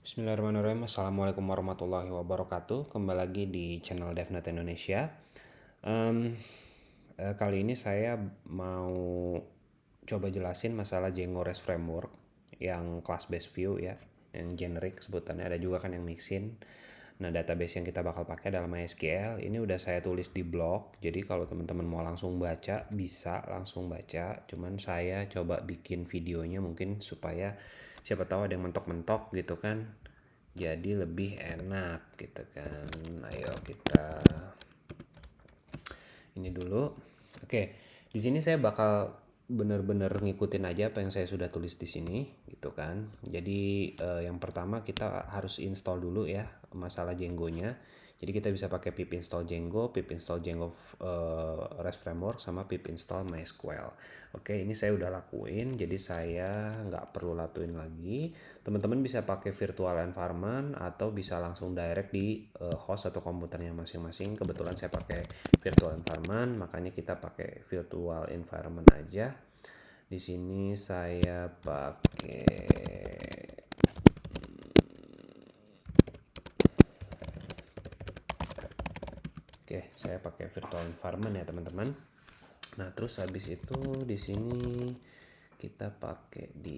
Bismillahirrahmanirrahim. Assalamualaikum warahmatullahi wabarakatuh. Kembali lagi di channel DevNet Indonesia. Em, Kali ini saya mau coba jelasin masalah Django REST Framework yang class based view ya, yang generic sebutannya. Ada juga kan yang mixin. Nah, database yang kita bakal pakai dalam MySQL ini udah saya tulis di blog. Jadi kalau teman-teman mau langsung baca, bisa langsung baca. Cuman saya coba bikin videonya mungkin supaya siapa tahu ada yang mentok-mentok gitu kan. Jadi lebih enak gitu kan. Ayo kita ini dulu. Oke, di sini saya bakal bener-bener ngikutin aja apa yang saya sudah tulis di sini gitu kan. Jadi yang pertama kita harus install dulu ya masalah Django-nya. Jadi kita bisa pakai pip install Django, pip install Django REST Framework, sama pip install MySQL. Oke, ini saya udah lakuin, jadi saya nggak perlu latuin lagi. Teman-teman bisa pakai virtual environment atau bisa langsung direct di host atau komputernya masing-masing. Kebetulan saya pakai virtual environment, makanya kita pakai virtual environment aja. Di sini saya pakai Oke, saya pakai virtual environment ya teman-teman. Nah, terus habis itu di sini kita pakai di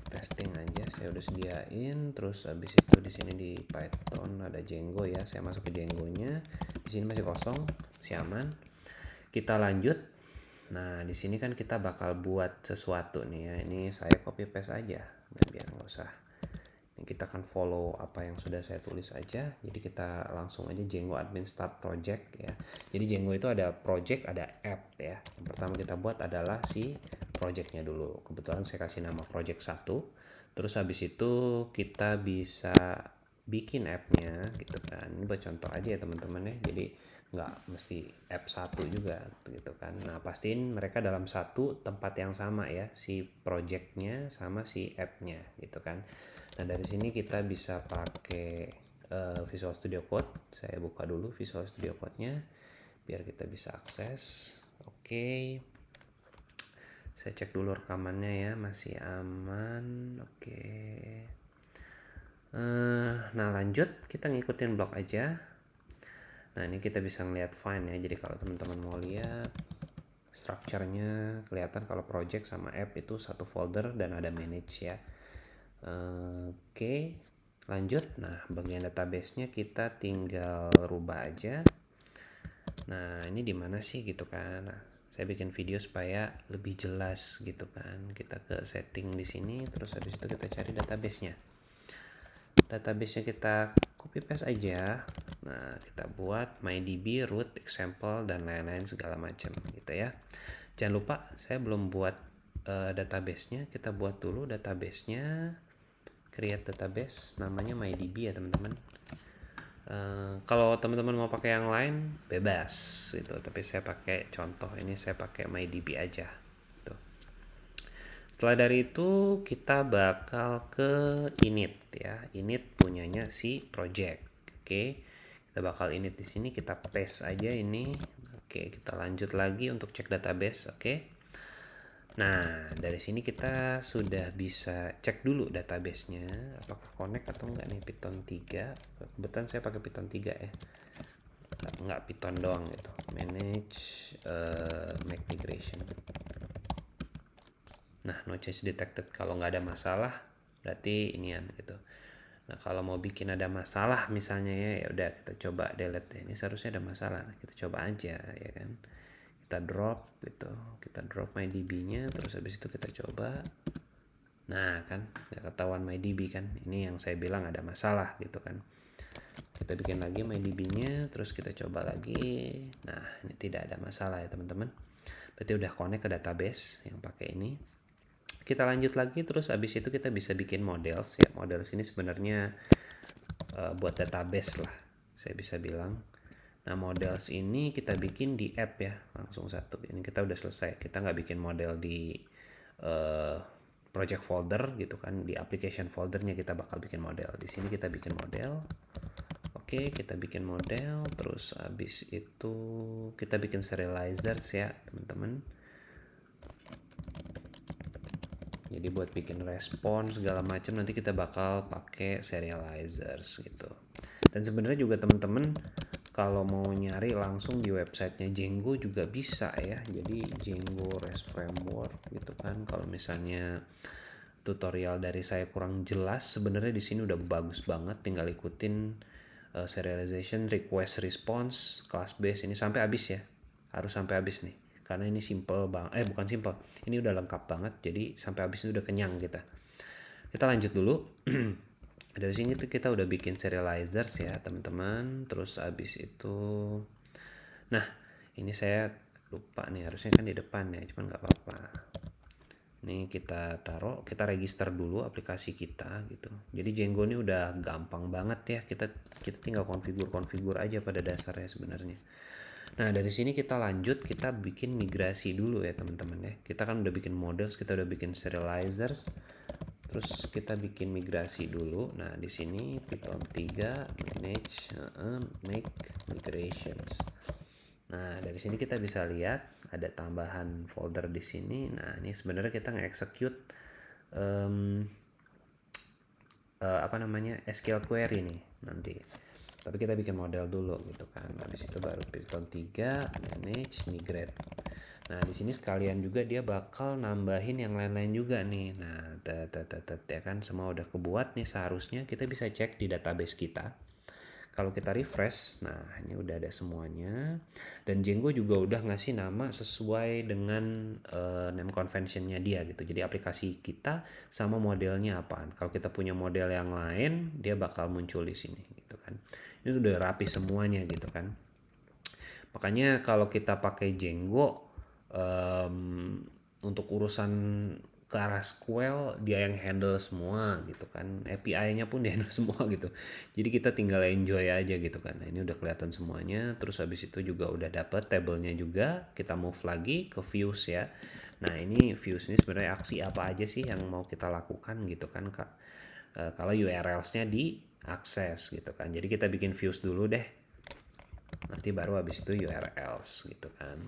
testing aja. Saya udah sediain. Terus habis itu di sini di Python ada Django ya. Saya masuk ke Django-nya. Di sini masih kosong, masih aman. Kita lanjut. Nah, di sini kan kita bakal buat sesuatu nih ya. Ini saya copy paste aja biar nggak usah. Ini kita akan follow apa yang sudah saya tulis aja. Jadi kita langsung aja Django admin start project ya. Jadi Django itu ada project, ada app ya. Yang pertama kita buat adalah si projectnya dulu. Kebetulan saya kasih nama project 1. Terus habis itu kita bisa bikin app-nya gitu kan. Ini buat contoh aja ya teman-teman ya. Jadi nggak mesti app 1 juga gitu kan. Nah, pastiin mereka dalam satu tempat yang sama ya, si projectnya sama si app-nya gitu kan. Nah, dari sini kita bisa pakai Visual Studio Code. Saya buka dulu Visual Studio Code-nya biar kita bisa akses. Oke. Saya cek dulu rekamannya ya, masih aman. Oke. Nah, lanjut kita ngikutin blok aja. Nah, ini kita bisa ngeliat file ya. Jadi kalau teman-teman mau lihat structure-nya, kelihatan kalau project sama app itu satu folder dan ada manage ya. Oke, lanjut. Nah, bagian database-nya kita tinggal rubah aja. Nah, ini di mana sih gitu kan. Nah, saya bikin video supaya lebih jelas gitu kan. Kita ke setting di sini, terus habis itu kita cari database-nya. Database-nya kita copy paste aja. Nah, kita buat MyDB, root, example, dan lain-lain segala macam gitu ya. Jangan lupa, saya belum buat database-nya. Kita buat dulu database-nya. Create database, namanya MyDB ya teman-teman. Kalau teman-teman mau pakai yang lain, bebas gitu. Tapi saya pakai contoh ini, saya pakai MyDB aja. Tuh. Setelah dari itu kita bakal ke init ya. Init punyanya si project. Oke. Kita bakal init di sini, kita paste aja ini. Oke, kita lanjut lagi untuk cek database. Oke. Nah, dari sini kita sudah bisa cek dulu database-nya apakah connect atau enggak nih Python 3. Kebetulan saya pakai Python 3 ya. Enggak Python doang gitu. Manage make migration. Nah, no change detected. Kalau nggak ada masalah berarti inian gitu. Nah, kalau mau bikin ada masalah misalnya ya udah kita coba delete. Ini seharusnya ada masalah. Nah, kita coba aja ya kan. Kita drop gitu, kita drop MyDB-nya, terus habis itu kita coba. Nah kan nggak ketahuan MyDB kan, ini yang saya bilang ada masalah gitu kan. Kita bikin lagi MyDB-nya, terus kita coba lagi. Nah, ini tidak ada masalah ya teman-teman, berarti udah connect ke database yang pakai ini. Kita lanjut lagi, terus habis itu kita bisa bikin models ya. Models ini sebenarnya buat database lah, saya bisa bilang. Nah, models ini kita bikin di app ya, langsung satu. Ini kita udah selesai. Kita nggak bikin model di project folder gitu kan. Di application foldernya kita bakal bikin model. Di sini kita bikin model. Oke, kita bikin model. Terus habis itu kita bikin serializers ya, teman-teman. Jadi buat bikin respon segala macam nanti kita bakal pakai serializers gitu. Dan sebenarnya juga teman-teman kalau mau nyari langsung di websitenya Django juga bisa ya. Jadi Django REST Framework gitu kan. Kalau misalnya tutorial dari saya kurang jelas, sebenarnya di sini udah bagus banget. Tinggal ikutin serialization, request, response, class base ini sampai habis ya. Harus sampai habis nih. Karena ini simple banget. Bukan simple. Ini udah lengkap banget. Jadi sampai habis ini udah kenyang kita. Kita lanjut dulu. Dari sini tuh kita udah bikin serializers ya teman-teman. Terus abis itu, nah ini saya lupa nih, harusnya kan di depan ya, cuman nggak apa-apa. Nih kita taruh, kita register dulu aplikasi kita gitu. Jadi Django ini udah gampang banget ya, kita tinggal konfigur aja pada dasarnya sebenarnya. Nah dari sini kita lanjut, kita bikin migrasi dulu ya teman-teman ya. Kita kan udah bikin models, kita udah bikin serializers. Terus kita bikin migrasi dulu. Nah di sini Python 3 manage make migrations. Nah dari sini kita bisa lihat ada tambahan folder di sini. Nah ini sebenarnya kita nge-execute SQL query nih nanti. Tapi kita bikin model dulu gitu kan. Habis itu baru Python 3 manage migrate. Nah, di sini sekalian juga dia bakal nambahin yang lain-lain juga nih. Nah, ya kan semua udah kebuat nih, seharusnya kita bisa cek di database kita. Kalau kita refresh, nah ini udah ada semuanya. Dan Django juga udah ngasih nama sesuai dengan name conventionnya dia gitu. Jadi aplikasi kita sama modelnya apaan. Kalau kita punya model yang lain, dia bakal muncul di sini gitu kan. Ini udah rapi semuanya gitu kan. Makanya kalau kita pakai Django untuk urusan ke arah SQL dia yang handle semua gitu kan, API-nya pun dia handle semua gitu. Jadi kita tinggal enjoy aja gitu kan. Nah, ini udah kelihatan semuanya. Terus habis itu juga udah dapet tabelnya juga. Kita move lagi ke views ya. Nah ini views ini sebenarnya aksi apa aja sih yang mau kita lakukan gitu kan Kak. Kalau URLs-nya diakses gitu kan. Jadi kita bikin views dulu deh. Nanti baru habis itu URLs gitu kan.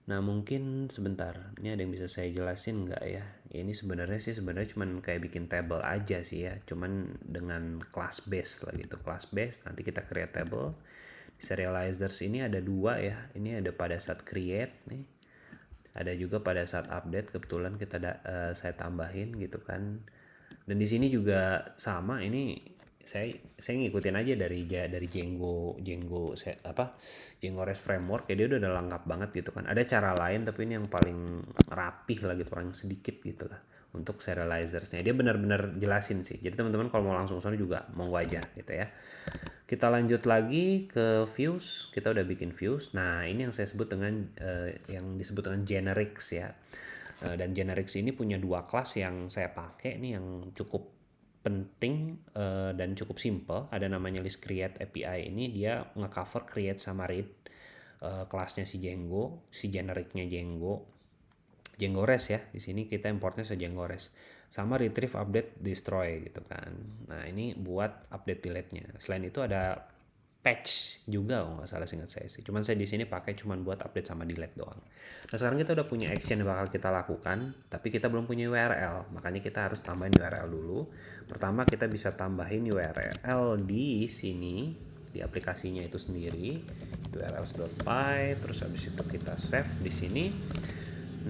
Nah mungkin sebentar, ini ada yang bisa saya jelasin nggak ya? Ini sebenarnya cuman kayak bikin table aja sih ya, cuman dengan class base lah gitu. Class base nanti kita create table. Serializers ini ada dua ya, ini ada pada saat create nih, ada juga pada saat update. Kebetulan saya tambahin gitu kan. Dan di sini juga sama, ini saya ngikutin aja dari Django Django REST framework ya. Dia udah lengkap banget gitu kan. Ada cara lain tapi ini yang paling rapih lah gitu, paling sedikit gitu lah untuk serializersnya. Dia benar-benar jelasin sih. Jadi teman-teman kalau mau langsung sana juga monggo aja gitu ya. Kita lanjut lagi ke views. Kita udah bikin views. Nah ini yang saya sebut dengan yang disebut dengan generics ya. Dan generics ini punya dua kelas yang saya pakai nih, yang cukup penting dan cukup simple. Ada namanya list create API. Ini dia ngecover create sama read kelasnya si Django, si genericnya Django REST ya. Di sini kita importnya se Django REST. Sama retrieve, update, destroy gitu kan. Nah ini buat update delete-nya. Selain itu ada patch juga kalau nggak salah seingat saya sih. Cuman saya di sini pakai cuman buat update sama delete doang. Nah sekarang kita udah punya action yang bakal kita lakukan, tapi kita belum punya URL. Makanya kita harus tambahin URL dulu. Pertama kita bisa tambahin URL di sini, di aplikasinya itu sendiri, urls.py. Terus habis itu kita save di sini.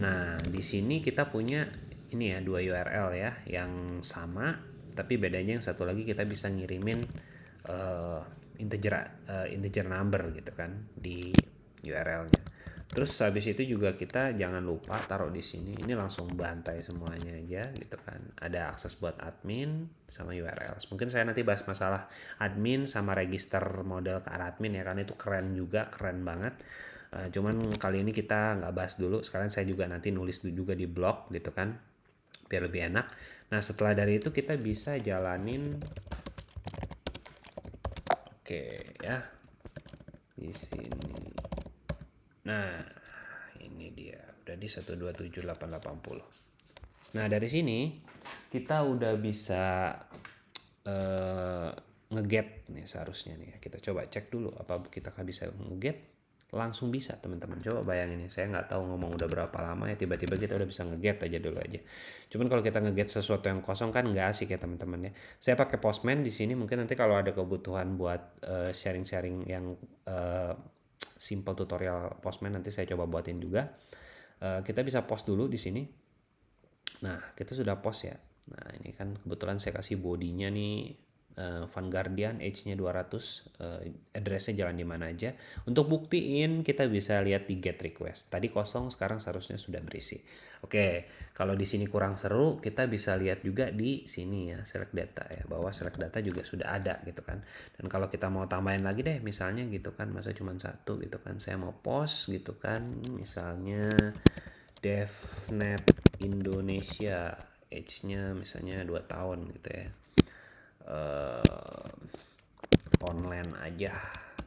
Nah di sini kita punya ini ya, dua URL ya yang sama, tapi bedanya yang satu lagi kita bisa ngirimin integer number gitu kan di URL-nya. Terus habis itu juga kita jangan lupa taruh di sini. Ini langsung bantai semuanya aja gitu kan. Ada akses buat admin sama URLs. Mungkin saya nanti bahas masalah admin sama register model ke arah admin ya, karena itu keren juga, keren banget. Cuman kali ini kita nggak bahas dulu. Sekarang saya juga nanti nulis juga di blog gitu kan, biar lebih enak. Nah setelah dari itu kita bisa jalanin. Oke ya, di sini. Nah, ini dia udah di 127.880. Nah, dari sini kita udah bisa nge-get nih seharusnya nih. Kita coba cek dulu apa kita bisa nge-get. langsung bisa teman-teman. Coba bayangin, saya nggak tahu ngomong udah berapa lama ya, tiba-tiba kita udah bisa nge-get aja dulu aja. Cuman kalau kita nge-get sesuatu yang kosong kan nggak asik ya teman-teman ya. Saya pakai Postman di sini, mungkin nanti kalau ada kebutuhan buat sharing-sharing yang simple tutorial Postman, nanti saya coba buatin juga. Kita bisa post dulu di sini. Nah, kita sudah post ya. Nah, ini kan kebetulan saya kasih bodinya nih Van Guardian, age-nya 200, address-nya jalan di mana aja. Untuk buktiin kita bisa lihat di get request. Tadi kosong, sekarang seharusnya sudah berisi. Oke, kalau di sini kurang seru, kita bisa lihat juga di sini ya, select data ya, bahwa select data juga sudah ada gitu kan. Dan kalau kita mau tambahin lagi deh, misalnya gitu kan, masa cuma satu gitu kan, saya mau post gitu kan, misalnya DevNet Indonesia, age-nya misalnya 2 tahun gitu ya. Online aja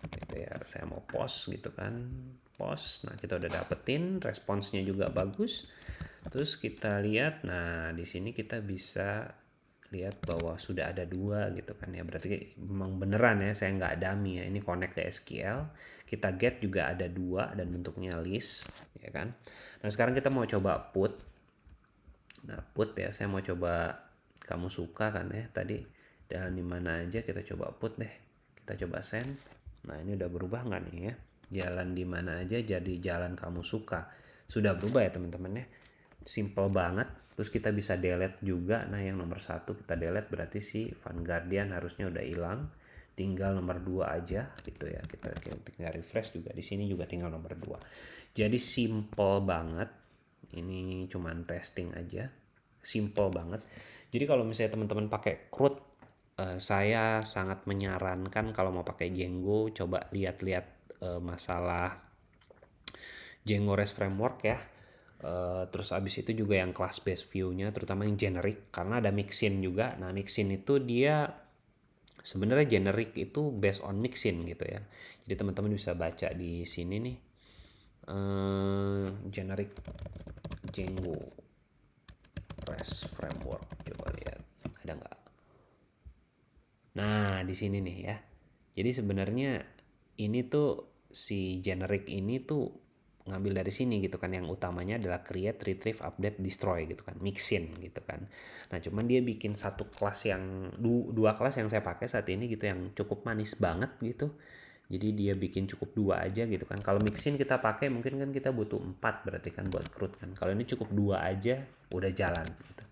gitu ya, saya mau post gitu kan, post. Nah, kita udah dapetin responsnya juga bagus. Terus kita lihat, nah di sini kita bisa lihat bahwa sudah ada 2 gitu kan ya, berarti memang beneran ya, saya nggak dummy ya, ini connect ke SQL. Kita get juga ada 2 dan bentuknya list ya kan. Nah, sekarang kita mau coba put. Nah, put ya, saya mau coba kamu suka kan ya, tadi jalan di mana aja, kita coba put deh, kita coba send. Nah, ini udah berubah nggak nih ya, jalan di mana aja jadi jalan kamu suka. Sudah berubah ya teman-teman ya, simple banget. Terus kita bisa delete juga. Nah, yang nomor 1 kita delete, berarti si Van Guardian harusnya udah hilang, tinggal nomor 2 aja gitu ya. Kita tinggal refresh juga, di sini juga tinggal nomor 2. Jadi simple banget, ini cuman testing aja, simple banget. Jadi kalau misalnya teman-teman pakai CRUD, saya sangat menyarankan kalau mau pakai Django, coba lihat-lihat masalah Django REST Framework ya. Terus abis itu juga yang class based view-nya, terutama yang generic, karena ada mixin juga. Nah, mixin itu dia sebenarnya generic itu based on mixin gitu ya. Jadi teman-teman bisa baca di sini nih, generic Django REST Framework, coba lihat ada nggak. Nah, di sini nih ya. Jadi sebenarnya ini tuh si generic ini tuh ngambil dari sini gitu kan, yang utamanya adalah create, retrieve, update, destroy gitu kan, mixin gitu kan. Nah, cuman dia bikin satu kelas yang 2 kelas yang saya pakai saat ini gitu, yang cukup manis banget gitu. Jadi dia bikin cukup 2 aja gitu kan. Kalau mixin kita pakai mungkin kan kita butuh 4 berarti kan buat CRUD kan. Kalau ini cukup 2 aja udah jalan gitu.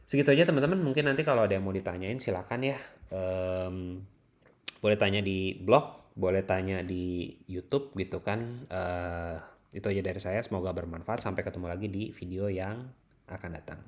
Segitu aja teman-teman, mungkin nanti kalau ada yang mau ditanyain silakan ya. Boleh tanya di blog, boleh tanya di YouTube gitu kan. Itu aja dari saya, semoga bermanfaat. Sampai ketemu lagi di video yang akan datang.